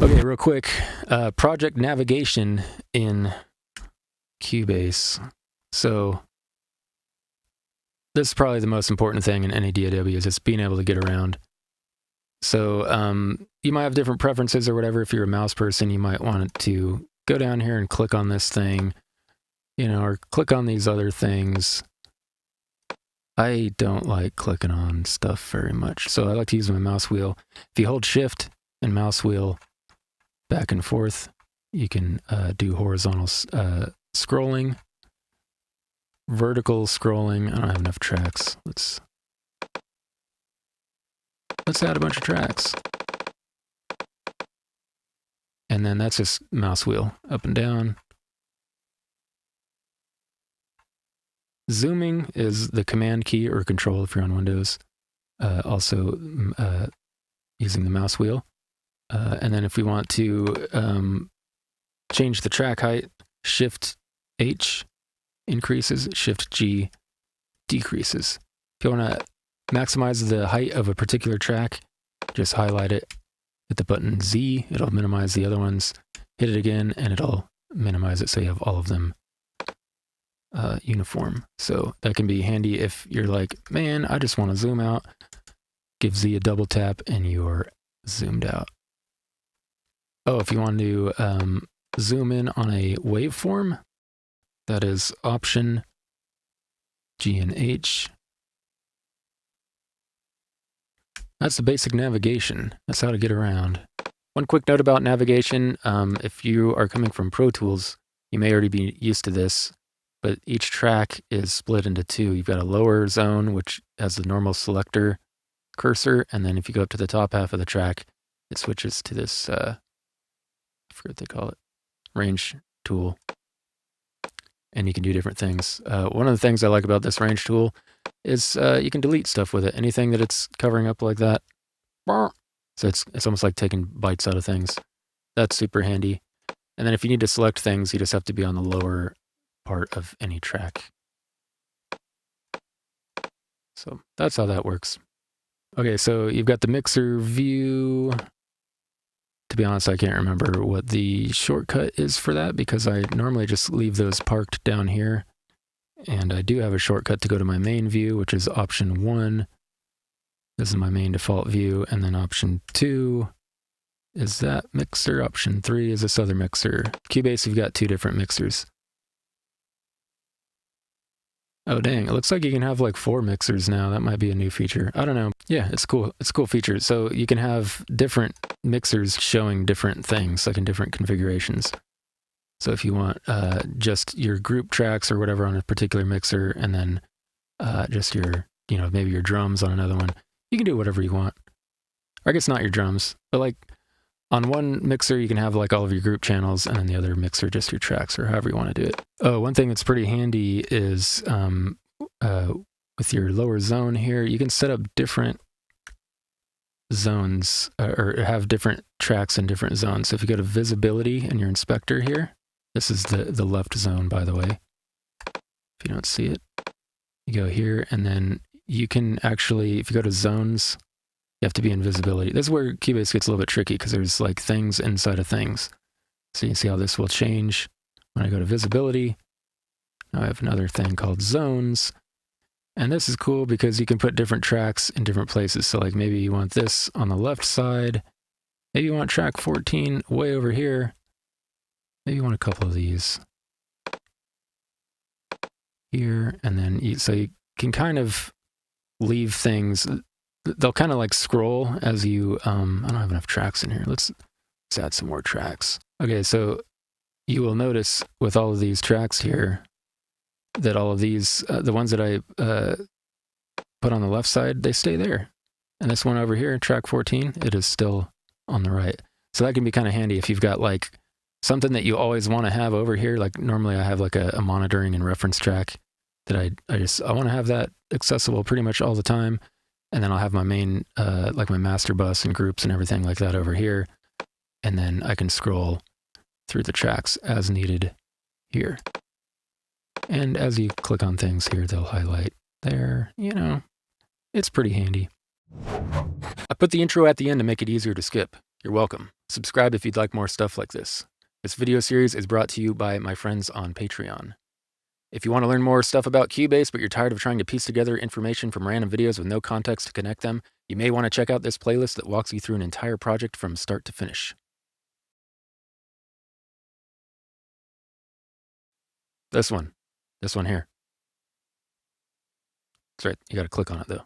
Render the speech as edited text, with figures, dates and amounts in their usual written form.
Okay, real quick, project navigation in Cubase. So this is probably the most important thing in any DAW, is just being able to get around. So you might have different preferences or whatever. If you're a mouse person, you might want to go down here and click on this thing, you know, or click on these other things. I don't like clicking on stuff very much, so I like to use my mouse wheel. If you hold Shift and mouse wheel back and forth, you can do horizontal scrolling, vertical scrolling. I don't have enough tracks. Let's add a bunch of tracks. And then that's just mouse wheel, up and down. Zooming is the command key or control if you're on Windows. Also using the mouse wheel. And then if we want to change the track height, Shift H increases, Shift G decreases. If you want to maximize the height of a particular track, just highlight it, hit the button Z, it'll minimize the other ones, hit it again, and it'll minimize it so you have all of them uniform. So that can be handy if you're like, man, I just want to zoom out. Give Z a double tap and you're zoomed out. Oh, if you want to zoom in on a waveform, that is Option G and H. That's the basic navigation. That's how to get around. One quick note about navigation. If you are coming from Pro Tools, you may already be used to this, but each track is split into two. You've got a lower zone, which has the normal selector cursor, and then if you go up to the top half of the track, it switches to this, I forget what they call it, range tool. And you can do different things. One of the things I like about this range tool is you can delete stuff with it. Anything that it's covering up like that. So it's almost like taking bites out of things. That's super handy. And then if you need to select things, you just have to be on the lower part of any track. So that's how that works. Okay, so you've got the mixer view. To be honest, I can't remember what the shortcut is for that because I normally just leave those parked down here. And I do have a shortcut to go to my main view, which is Option 1. This is my main default view. And then Option 2 is that mixer. Option 3 is this other mixer. Cubase, you've got two different mixers. Oh, dang. It looks like you can have like 4 mixers now. That might be a new feature. I don't know. Yeah, it's cool. It's a cool feature. So you can have different mixers showing different things, like in different configurations. So if you want just your group tracks or whatever on a particular mixer, and then just your, you know, maybe your drums on another one, you can do whatever you want. Or I guess not your drums, but like on one mixer, you can have like all of your group channels, and then the other mixer, just your tracks, or however you want to do it. Oh, one thing that's pretty handy is with your lower zone here, you can set up different zones or have different tracks in different zones. So if you go to visibility in your inspector here, this is the left zone, by the way. If you don't see it, you go here, and then you can actually, if you go to zones, you have to be in visibility. This is where Cubase gets a little bit tricky because there's like things inside of things. So you can see how this will change when I go to visibility. Now I have another thing called zones. And this is cool because you can put different tracks in different places. So like maybe you want this on the left side. Maybe you want track 14 way over here. Maybe you want a couple of these here. And then so you can kind of leave things. They'll kind of like scroll as you, I don't have enough tracks in here. Let's add some more tracks. Okay, so you will notice with all of these tracks here that all of these, the ones that I put on the left side, they stay there. And this one over here, track 14, it is still on the right. So that can be kind of handy if you've got like something that you always want to have over here. Like normally I have like a monitoring and reference track that I want to have that accessible pretty much all the time. And then I'll have my main, like my master bus and groups and everything like that over here. And then I can scroll through the tracks as needed here. And as you click on things here, they'll highlight there. You know, it's pretty handy. I put the intro at the end to make it easier to skip. You're welcome. Subscribe if you'd like more stuff like this. This video series is brought to you by my friends on Patreon. If you want to learn more stuff about Cubase, but you're tired of trying to piece together information from random videos with no context to connect them, you may want to check out this playlist that walks you through an entire project from start to finish. This one here. That's right, you gotta click on it though.